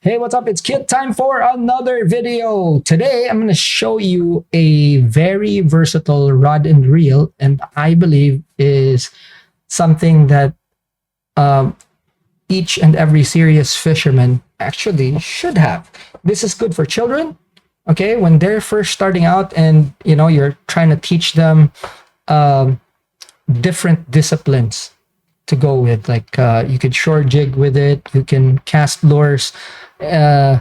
Hey, what's up? It's Kit time for another video. Today, I'm going to show you a very versatile rod and reel, and I believe is something that um, each and every serious fisherman actually should have. This is good for children, okay? When they're first starting out and, you're trying to teach them um, different disciplines to go with. Like you could shore jig with it, you can cast lures. Uh,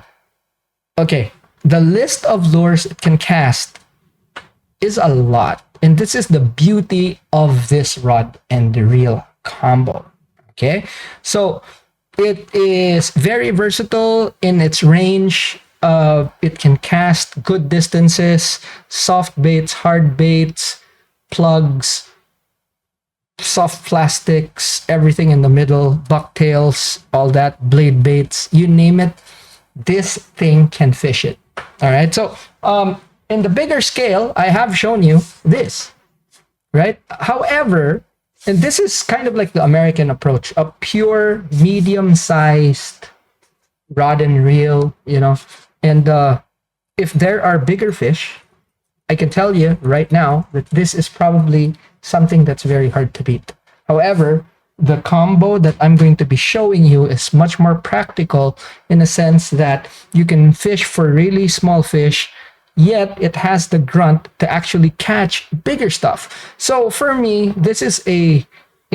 okay, the list of lures it can cast is a lot, and this is the beauty of this rod and reel combo. Okay, so it is very versatile in its range. It can cast good distances, soft baits, hard baits, plugs, soft plastics, everything in the middle, bucktails, all that, blade baits, you name it, this thing can fish it. All right. So in the bigger scale, I have shown you this, right? However, and this is kind of like the American approach, a pure medium-sized rod and reel, and if there are bigger fish, I can tell you right now that this is probably something that's very hard to beat. However, the combo that I'm going to be showing you is much more practical in a sense that you can fish for really small fish, yet it has the grunt to actually catch bigger stuff. So for me, this is a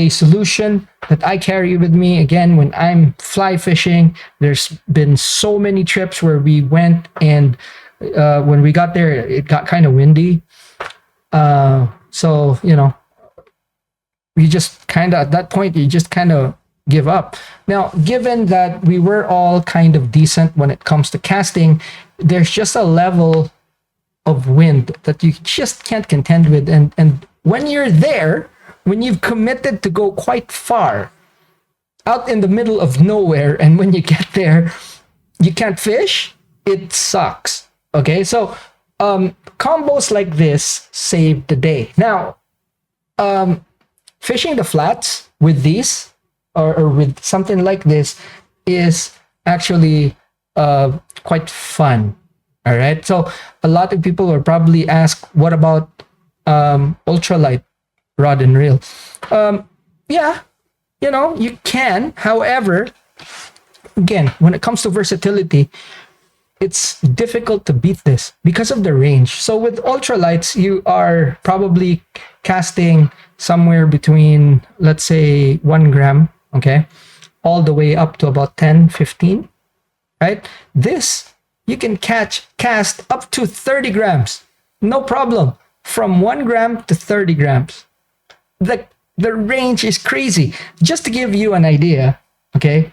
solution that I carry with me. Again, when I'm fly fishing, there's been so many trips where we went and when we got there, it got kind of windy. So, we just kind of, at that point, you just kind of give up. Now, given that we were all kind of decent when it comes to casting, there's just a level of wind that you just can't contend with. And when you're there, when you've committed to go quite far out in the middle of nowhere, and when you get there, you can't fish, it sucks. Okay, so combos like this save the day. Now, fishing the flats with these or with something like this is actually quite fun. All right, so a lot of people will probably ask, what about ultralight rod and reel? Yeah, you can. However, again, when it comes to versatility, it's difficult to beat this because of the range. So with ultralights, you are probably casting somewhere between, let's say, 1 gram, okay, all the way up to about 10, 15, right? This, you can cast up to 30 grams, no problem, from 1 gram to 30 grams. The range is crazy. Just to give you an idea, okay,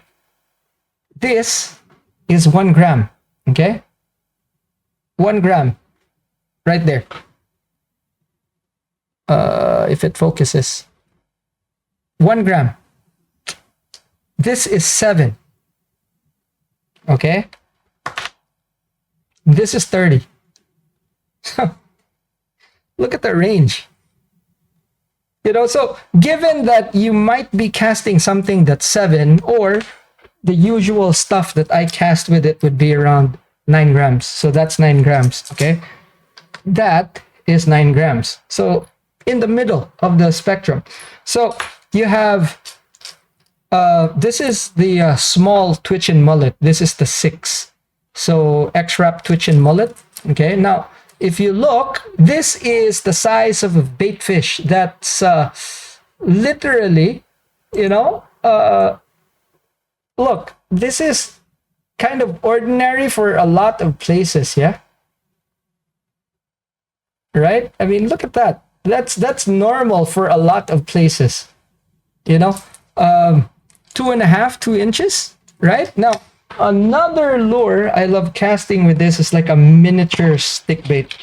this is 1 gram. Okay, 1 gram right there. If it focuses, 1 gram. This is 7. Okay, this is 30. Look at the range. So given that you might be casting something that's 7, or the usual stuff that I cast with it would be around 9 grams. So that's 9 grams, okay? That is 9 grams. So in the middle of the spectrum. So you have, this is the small twitch and mullet. This is the 6. So X-Wrap twitch and mullet, okay? Now, if you look, this is the size of a bait fish. That's literally, look, this is kind of ordinary for a lot of places, yeah? Right? I mean, look at that. That's normal for a lot of places. 2.5, 2 inches, right? Now, another lure I love casting with this is like a miniature stick bait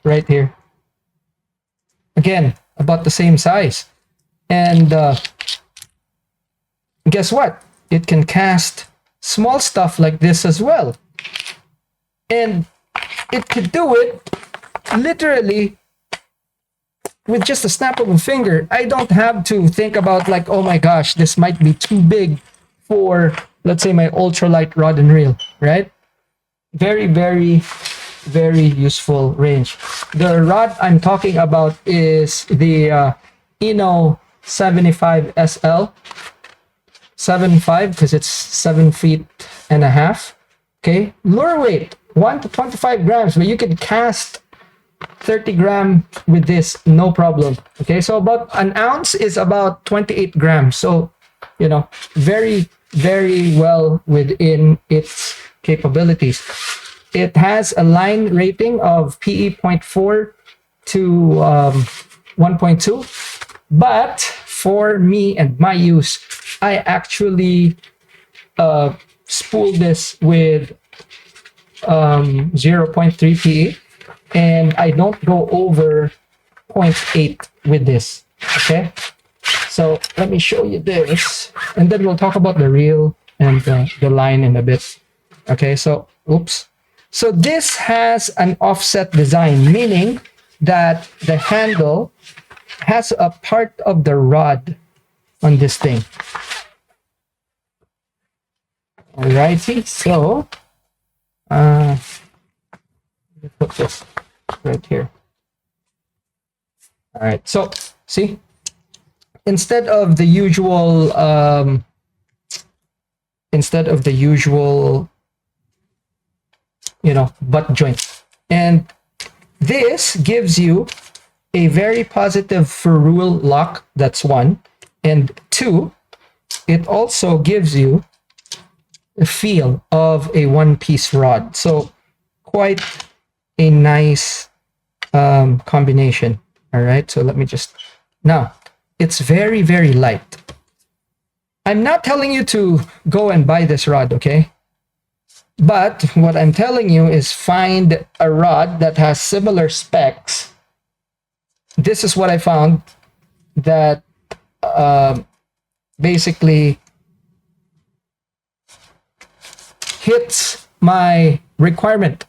right here. Again, about the same size. And guess what? It can cast small stuff like this as well. And it could do it literally with just a snap of a finger. I don't have to think about like, oh my gosh, this might be too big for let's say my ultralight rod and reel, right? Very, very, very useful range. The rod I'm talking about is the ENO 75 SL 7.5 because it's 7.5 feet. Okay, lure weight 1 to 25 grams, but you can cast 30 grams with this, no problem. Okay, so about an ounce is about 28 grams. So, you know, very, very well within its capabilities. It has a line rating of PE 0.4 to 1.2. But for me and my use, I actually spool this with 0.3 PE, and I don't go over 0.8 with this. Okay, so let me show you this, and then we'll talk about the reel and the line in a bit. Okay, so oops. So this has an offset design, meaning that the handle has a part of the rod on this thing. Alrighty, so let me put this right here. All right, so see, instead of the usual butt joint, and this gives you a very positive ferrule lock. That's one, and two, it also gives you a feel of a one-piece rod. So quite a nice combination. All right, so let me just, now it's very, very light. I'm not telling you to go and buy this rod, okay? But what I'm telling you is find a rod that has similar specs. This is what I found that basically hits my requirement.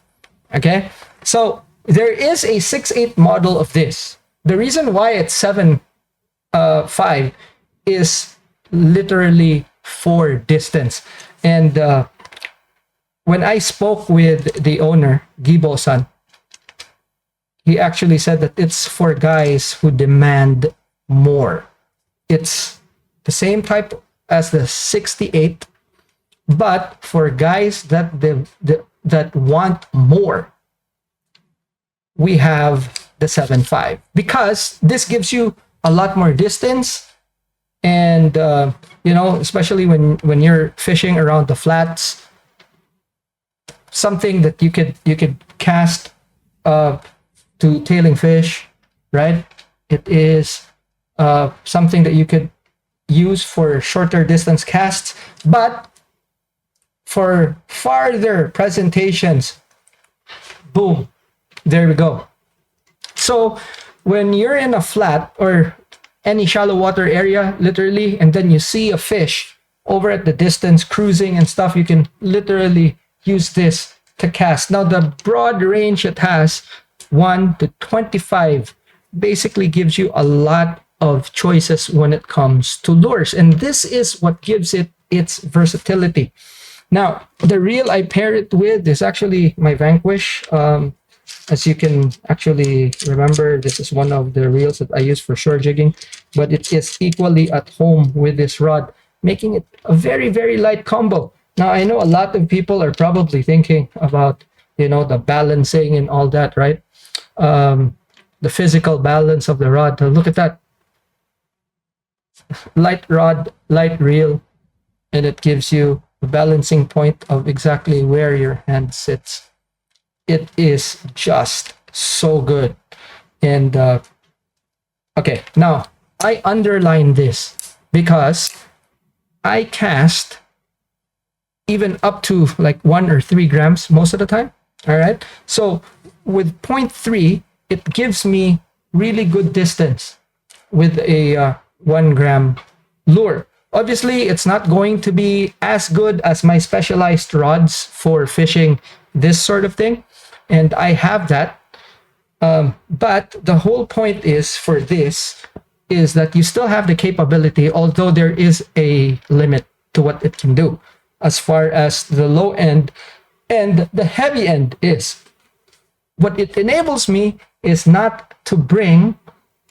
Okay, so there is a 6.8 model of this. The reason why it's 7.5 is literally for distance. And when I spoke with the owner, Gibo-san, he actually said that it's for guys who demand more. It's the same type as the 68, but for guys that that want more, we have the 7.5, because this gives you a lot more distance, and especially when you're fishing around the flats, something that you could cast to tailing fish, right? It is something that you could use for shorter distance casts, but for farther presentations, boom, there we go. So when you're in a flat or any shallow water area, literally, and then you see a fish over at the distance cruising and stuff, you can literally use this to cast. Now the broad range it has, 1 to 25, basically gives you a lot of choices when it comes to lures, and this is what gives it its versatility. Now the reel I pair it with is actually my Vanquish. As you can actually remember, this is one of the reels that I use for shore jigging, but it is equally at home with this rod, making it a very, very light combo. Now I know a lot of people are probably thinking about the balancing and all that, right? The physical balance of the rod. Look at that. Light rod, light reel, and it gives you a balancing point of exactly where your hand sits. It is just so good. And okay, now I underline this because I cast even up to like 1 or 3 grams most of the time. All right, so with 0.3, it gives me really good distance with a 1 gram lure. Obviously, it's not going to be as good as my specialized rods for fishing this sort of thing, and I have that. But the whole point is for this is that you still have the capability, although there is a limit to what it can do. as far as the low end and the heavy end is. What it enables me is not to bring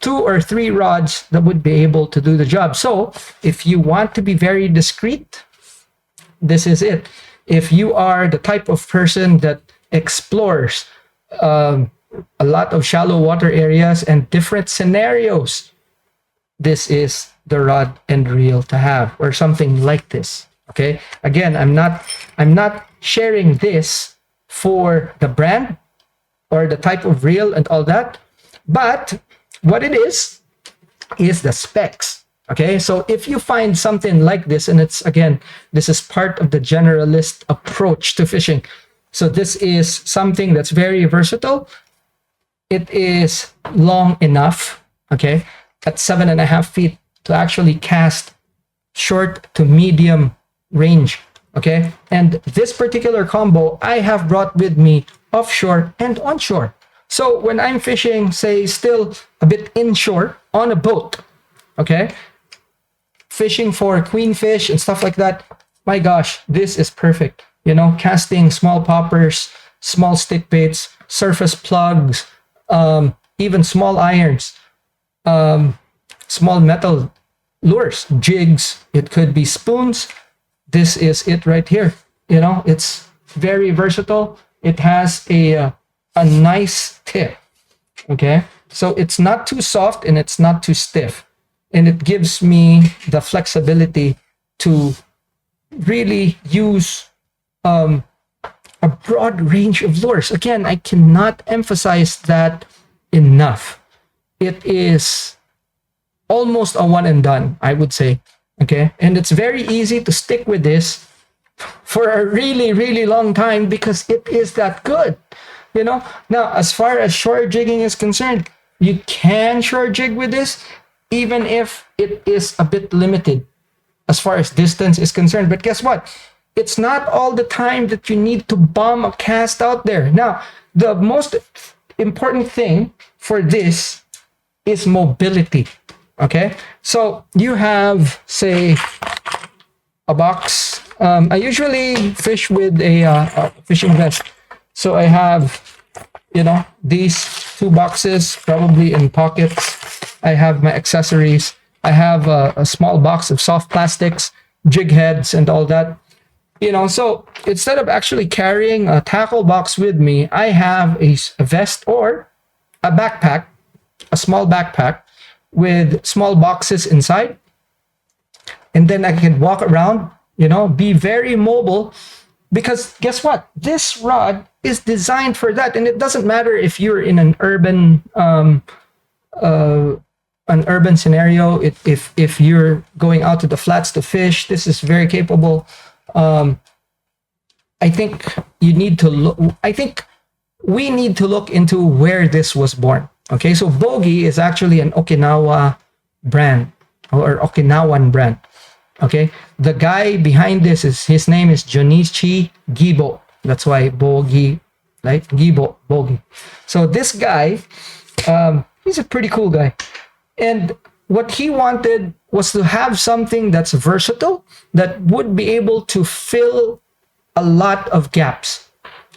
2 or 3 rods that would be able to do the job. So if you want to be very discreet, this is it. If you are the type of person that explores a lot of shallow water areas and different scenarios, this is the rod and reel to have, or something like this. Okay, again, I'm not sharing this for the brand or the type of reel and all that, but what it is the specs. Okay, so if you find something like this, and it's, again, this is part of the generalist approach to fishing. So this is something that's very versatile. It is long enough, okay, at 7.5 feet to actually cast short to medium range, okay? And this particular combo I have brought with me offshore and onshore. So when I'm fishing, say, still a bit inshore on a boat, okay, fishing for queenfish and stuff like that, my gosh, this is perfect. You know, casting small poppers, small stick baits, surface plugs, even small irons, small metal lures, jigs, it could be spoons. This is it right here. You know, it's very versatile. It has a nice tip, okay? So it's not too soft and it's not too stiff. And it gives me the flexibility to really use a broad range of lures. Again, I cannot emphasize that enough. It is almost a one and done, I would say. Okay, and it's very easy to stick with this for a really, really long time because it is that good. You know, now as far as shore jigging is concerned, you can shore jig with this, even if it is a bit limited as far as distance is concerned. But guess what? It's not all the time that you need to bomb a cast out there. Now, the most important thing for this is mobility. Okay, so you have, say, a box. I usually fish with a fishing vest. So I have, you know, these 2 boxes probably in pockets. I have my accessories. I have a small box of soft plastics, jig heads, and all that. You know, so instead of actually carrying a tackle box with me, I have a vest or a backpack, a small backpack with small boxes inside. And then I can walk around, you know, be very mobile, because guess what? This rod is designed for that. And it doesn't matter if you're in an urban scenario, if you're going out to the flats to fish, this is very capable. I think you need to look, I think we need to look into where this was born. Okay, so Boggy is actually an Okinawa brand or Okinawan brand. Okay, the guy behind this his name is Junichi Gibo. That's why Boggy, like Gibo, Boggy. So this guy, he's a pretty cool guy. And what he wanted was to have something that's versatile, that would be able to fill a lot of gaps.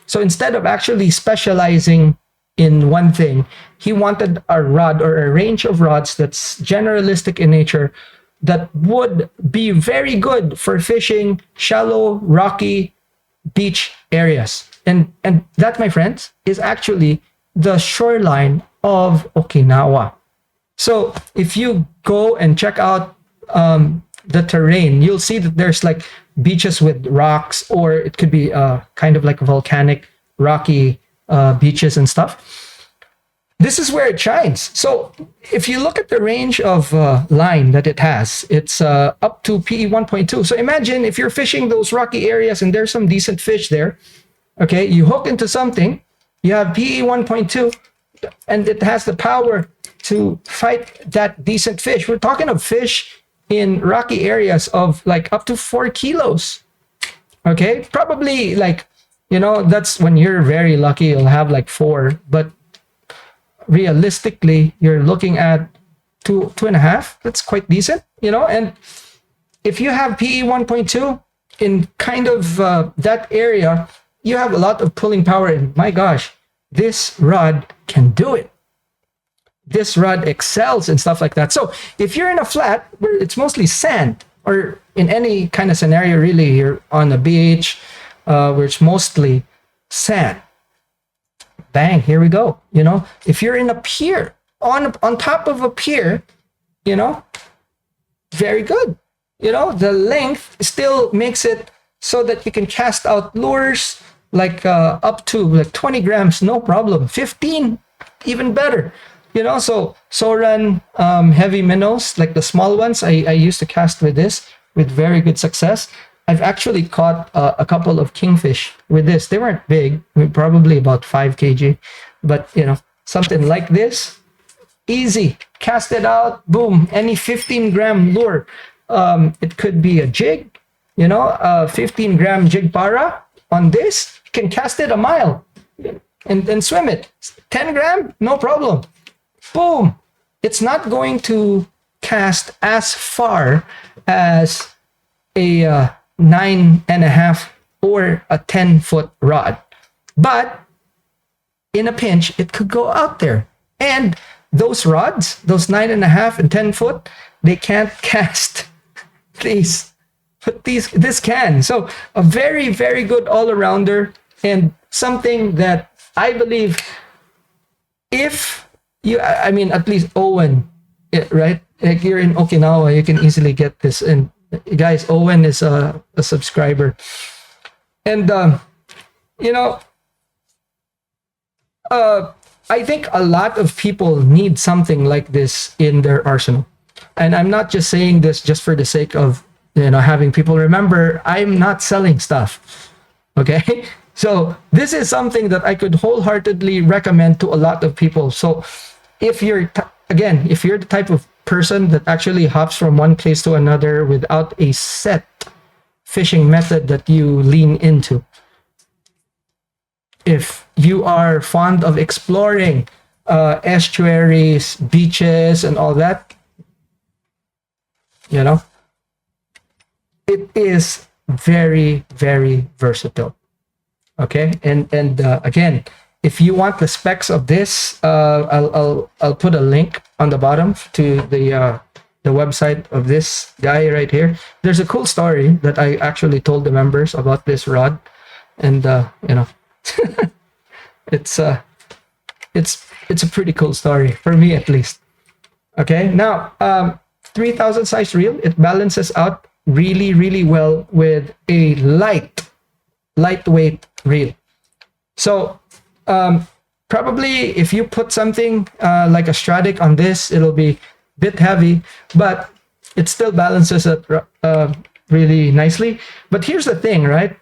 So instead of actually specializing in one thing, he wanted a rod or a range of rods that's generalistic in nature, that would be very good for fishing shallow, rocky beach areas. And that, my friends, is actually the shoreline of Okinawa. So if you go and check out the terrain, you'll see that there's like beaches with rocks, or it could be kind of like volcanic, rocky beaches and stuff. This is where it shines. So if you look at the range of line that it has, it's up to PE 1.2. So imagine if you're fishing those rocky areas and there's some decent fish there, okay, you hook into something, you have PE 1.2, and it has the power to fight that decent fish. We're talking of fish in rocky areas of like up to 4 kilos. Okay, probably like, you know, that's when you're very lucky, you'll have like 4, but realistically, you're looking at 2.5. That's quite decent, you know. And if you have PE 1.2, in kind of that area, you have a lot of pulling power. And my gosh, this rod can do it. This rod excels and stuff like that. So if you're in a flat where it's mostly sand, or in any kind of scenario, really, you're on a beach where it's mostly sand, bang, here we go. You know, if you're in a pier, on top of a pier, you know, very good. You know, the length still makes it so that you can cast out lures like up to like 20 grams, no problem. 15, even better. You know, so Soran heavy minnows, like the small ones, I used to cast with this with very good success. I've actually caught a couple of kingfish with this. They weren't big, probably about 5 kg, but you know, something like this, easy. Cast it out, boom, any 15-gram lure. It could be a jig, you know, a 15-gram jig para on this, you can cast it a mile and swim it. 10 gram, no problem. Boom. It's not going to cast as far as a 9.5 or a 10-foot rod, but in a pinch, it could go out there. And those rods, those 9.5 and 10 foot, they can't cast these, but this can. So a very, very good all-arounder, and something that I believe, if you, I mean, at least Owen, right? Like you're in Okinawa, you can easily get this. And guys, Owen is a subscriber. And, you know, I think a lot of people need something like this in their arsenal. And I'm not just saying this just for the sake of, you know, having people remember, I'm not selling stuff. Okay? So this is something that I could wholeheartedly recommend to a lot of people. So if you're, again, if you're the type of person that actually hops from one place to another without a set fishing method that you lean into, if you are fond of exploring estuaries, beaches, and all that, you know, it is very, very versatile. Okay, and again, if you want the specs of this, I'll put a link on the bottom to the website of this guy right here. There's a cool story that I actually told the members about this rod, and you know, it's a pretty cool story for me, at least. Okay, now 3,000 size reel, it balances out really, really well with a lightweight reel. So probably if you put something like a Stradic on this, it'll be a bit heavy, but it still balances it really nicely. But here's the thing, right?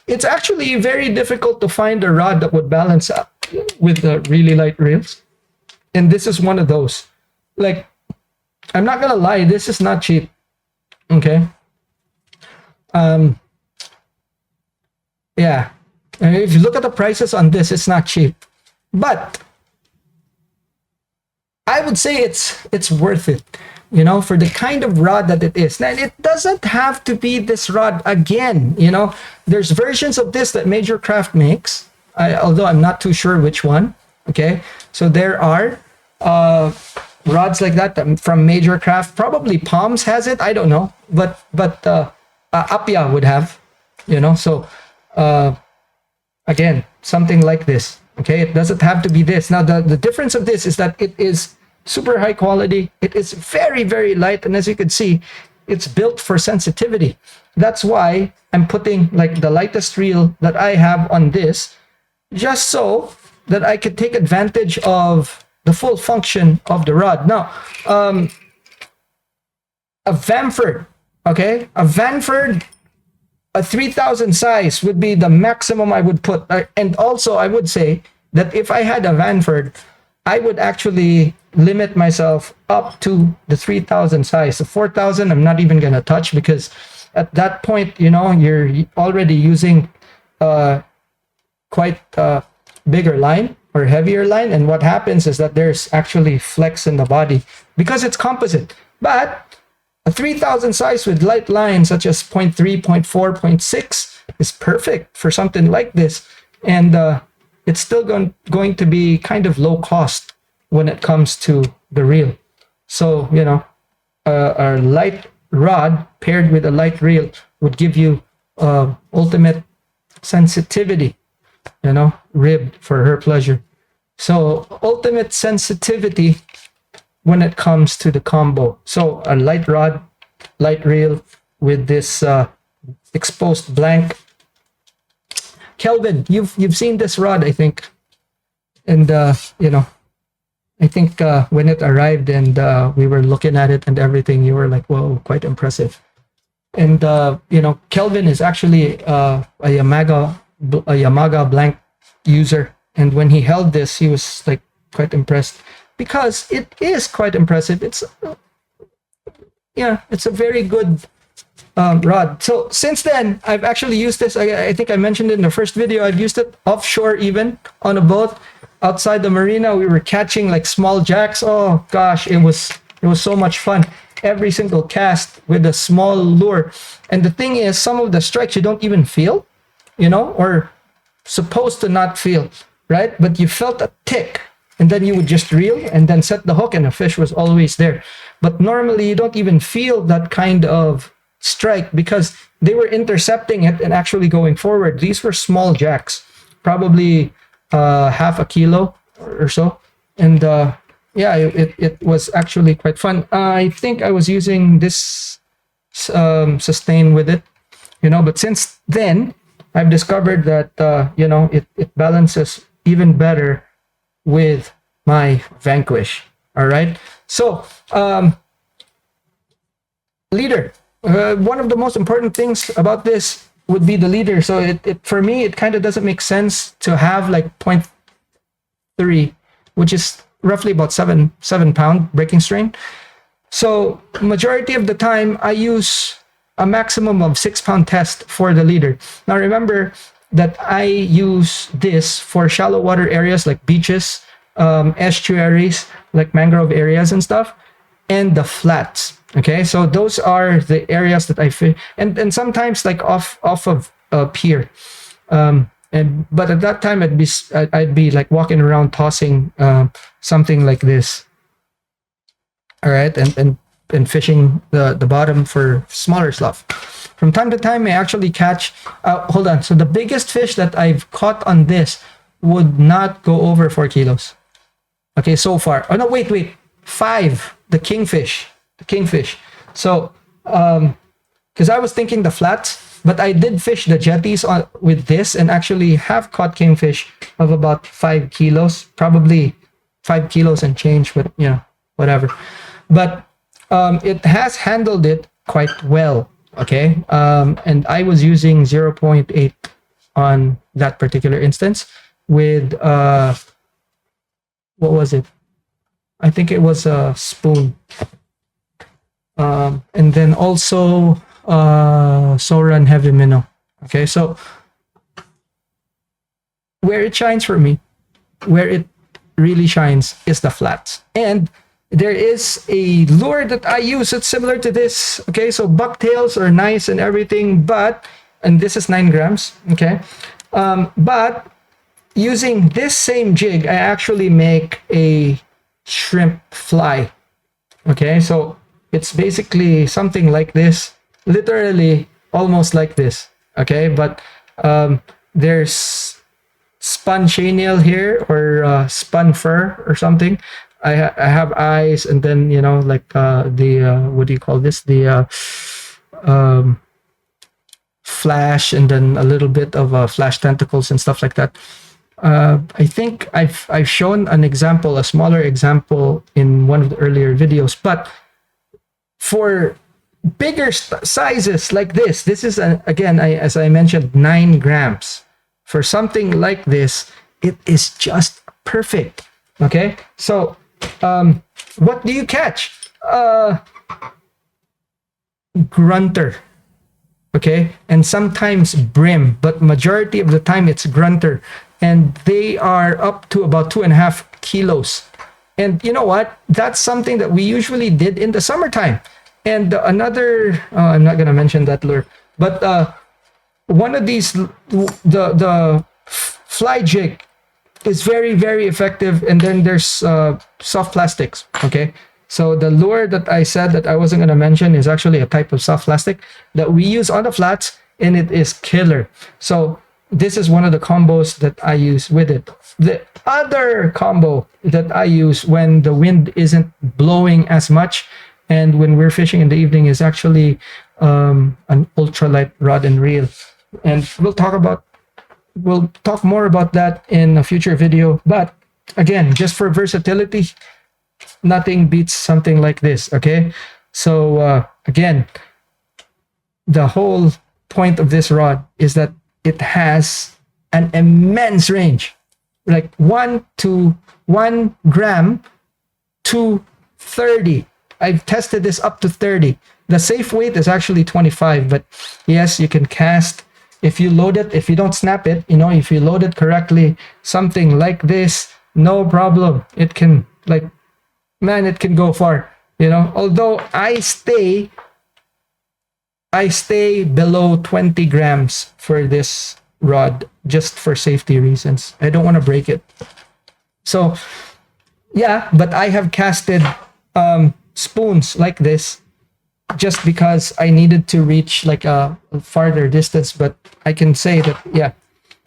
It's actually very difficult to find a rod that would balance up with the really light reels. And this is one of those. Like, I'm not gonna lie, this is not cheap. Okay. Yeah. And if you look at the prices on this, it's not cheap. But I would say it's worth it, you know, for the kind of rod that it is. Now, it doesn't have to be this rod again, you know. There's versions of this that Major Craft makes, although I'm not too sure which one. Okay. So there are rods like that from Major Craft. Probably Palms has it. I don't know. But Apia would have, you know. So again, something like this. Okay, it doesn't have to be this. Now, the difference of this is that it is super high quality. It is very, very light. And as you can see, it's built for sensitivity. That's why I'm putting like the lightest reel that I have on this, just so that I could take advantage of the full function of the rod. Now, a Vamford, okay? A Vanford, a 3,000 size would be the maximum I would put. And also, I would say that if I had a Vanford, I would actually limit myself up to the 3,000 size. The 4,000, I'm not even going to touch, because at that point, you know, you're already using quite a bigger line or heavier line. And what happens is that there's actually flex in the body because it's composite. But A 3000 size with light lines such as 0.3, 0.4, 0.6 is perfect for something like this. And it's still going to be kind of low cost when it comes to the reel. So, you know, a light rod paired with a light reel would give you ultimate sensitivity, you know, ribbed for her pleasure. So ultimate sensitivity when it comes to the combo. So a light rod, light reel with this exposed blank. Kelvin, you've seen this rod, I think, and you know, I think when it arrived and we were looking at it and everything, you were like, "Whoa, quite impressive." And you know, Kelvin is actually a Yamaga blank user, and when he held this, he was like quite impressed because it is quite impressive. It's yeah, it's a very good rod. So since then, I've actually used this. I think I mentioned it in the first video. I've used it offshore, even on a boat outside the marina. We were catching like small jacks. Oh gosh, it was so much fun. Every single cast with a small lure. And the thing is, some of the strikes you don't even feel, you know, or supposed to not feel, right? But you felt a tick, and then you would just reel and then set the hook, and the fish was always there. But normally you don't even feel that kind of strike because they were intercepting it and actually going forward. These were small jacks, probably half a kilo or so. And yeah, it was actually quite fun. I think I was using this sustain with it, you know, but since then I've discovered that you know, it balances even better with my Vanquish. All right, so leader. One of the most important things about this would be the leader. So it for me, it kind of doesn't make sense to have like 0.3, which is roughly about 7 pound breaking strain. So majority of the time I use a maximum of 6 pound test for the leader. Now remember that I use this for shallow water areas like beaches, estuaries, like mangrove areas and stuff, and the flats. Okay, so those are the areas that I fish, and sometimes like off of a pier. But at that time I'd be like walking around tossing something like this. All right, and fishing the bottom for smaller stuff. From time to time I actually catch. Hold on. So the biggest fish that I've caught on this would not go over 4 kilos. Okay, so far. Oh no, wait, 5. The kingfish. So because I was thinking the flats, but I did fish the jetties with this and actually have caught kingfish of about 5 kilos, probably 5 kilos and change, but you know, whatever. But it has handled it quite well. Okay, and I was using 0.8 on that particular instance with what was it? I think it was a spoon. And then also Soran heavy minnow. Okay, so where it shines for me, where it really shines is the flats. And there is a lure that I use. It's similar to this. Okay, so bucktails are nice and everything, and this is 9 grams. Okay, but using this same jig, I actually make a shrimp fly. Okay, so it's basically something like this, literally almost like this. Okay, but there's spun chainmail here, or spun fur or something. I have eyes, and then you know, like the what do you call this? The flash, and then a little bit of flash tentacles and stuff like that. I think I've shown an example, a smaller example, in one of the earlier videos, but for bigger sizes like this is again, as I mentioned, 9 grams. For something like this, it is just perfect. Okay, so what do you catch? Grunter. Okay, and sometimes brim, but majority of the time it's grunter, and they are up to about 2.5 kilos. And you know what? That's something that we usually did in the summertime. And another, I'm not going to mention that lure, but one of these, the fly jig is very, very effective. And then there's soft plastics. Okay. So the lure that I said that I wasn't going to mention is actually a type of soft plastic that we use on the flats, and it is killer. So this is one of the combos that I use with it. The other combo that I use when the wind isn't blowing as much and when we're fishing in the evening is actually an ultralight rod and reel. And we'll talk more about that in a future video. But again, just for versatility, nothing beats something like this. Okay. So again, the whole point of this rod is that it has an immense range, like 1 gram to 30. I've tested this up to 30. The safe weight is actually 25, but yes, you can cast if you load it. If you don't snap it, if you load it correctly, something like this, no problem. It can, like, man, it can go far. Although I stay below 20 grams for this rod just for safety reasons. I don't want to break it. So yeah, but I have casted spoons like this just because I needed to reach like a farther distance. But I can say that, yeah.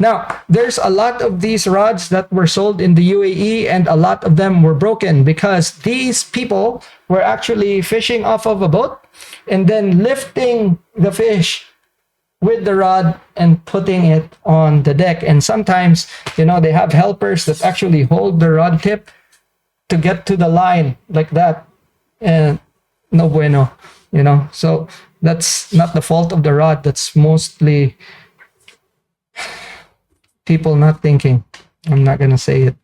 Now, there's a lot of these rods that were sold in the UAE, and a lot of them were broken because these people were actually fishing off of a boat and then lifting the fish with the rod and putting it on the deck. And sometimes, they have helpers that actually hold the rod tip to get to the line like that. And no bueno, So that's not the fault of the rod. That's mostly people not thinking. I'm not going to say it.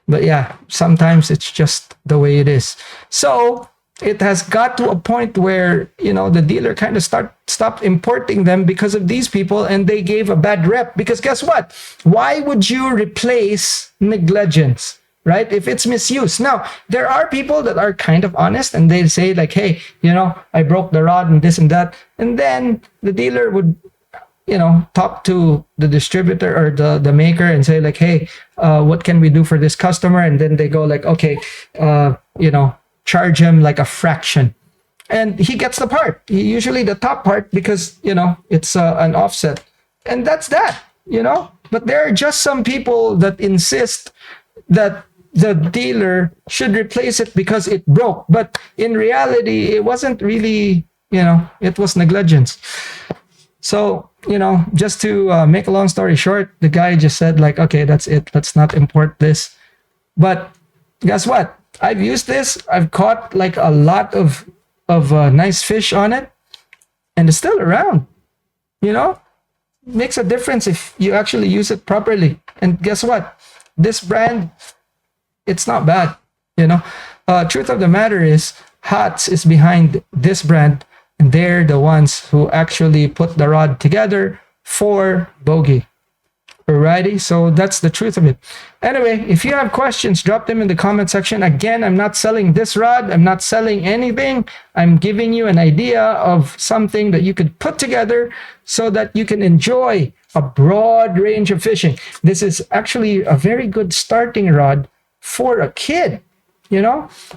But yeah, sometimes it's just the way it is. So it has got to a point where, the dealer kind of stopped importing them because of these people, and they gave a bad rep. Because guess what? Why would you replace negligence, right? If it's misuse. Now, there are people that are kind of honest, and they say like, hey, I broke the rod and this and that. And then the dealer would talk to the distributor or the maker and say like, hey, what can we do for this customer? And then they go like, okay, charge him like a fraction. And he gets the part, usually the top part, because, it's an offset. And that's that, But there are just some people that insist that the dealer should replace it because it broke. But in reality, it wasn't really, it was negligence. So, just to make a long story short, the guy just said like, okay, that's it. Let's not import this. But guess what? I've used this. I've caught like a lot of nice fish on it, and it's still around. Makes a difference if you actually use it properly. And guess what? This brand, it's not bad. Truth of the matter is, Hats is behind this brand. And they're the ones who actually put the rod together for Boggy. Alrighty, so that's the truth of it. Anyway, if you have questions, drop them in the comment section. Again, I'm not selling this rod. I'm not selling anything. I'm giving you an idea of something that you could put together so that you can enjoy a broad range of fishing. This is actually a very good starting rod for a kid,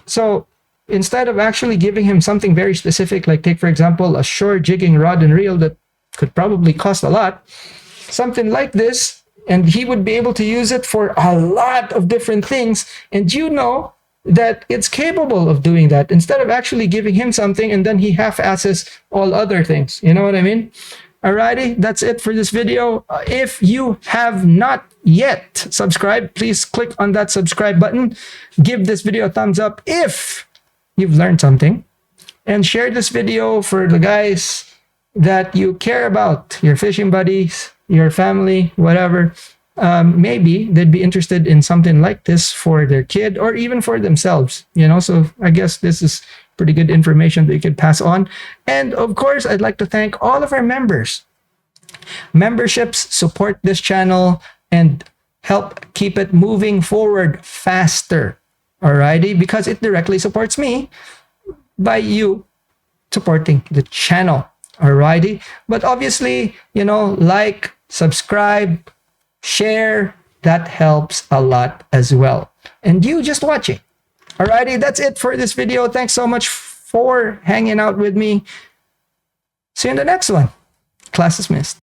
So instead of actually giving him something very specific, like take, for example, a shore jigging rod and reel that could probably cost a lot, something like this, and he would be able to use it for a lot of different things. And that it's capable of doing that instead of actually giving him something and then he half-asses all other things. You know what I mean? Alrighty, that's it for this video. If you have not yet subscribed, please click on that subscribe button. Give this video a thumbs up if you've learned something, and share this video for the guys that you care about, your fishing buddies, your family, whatever. Maybe they'd be interested in something like this for their kid or even for themselves, So I guess this is pretty good information that you could pass on. And of course, I'd like to thank all of our members. Memberships support this channel and help keep it moving forward faster. Alrighty, because it directly supports me by you supporting the channel. Alrighty. But obviously, like, subscribe, share, that helps a lot as well. And you just watching. Alrighty, that's it for this video. Thanks so much for hanging out with me. See you in the next one. Class dismissed.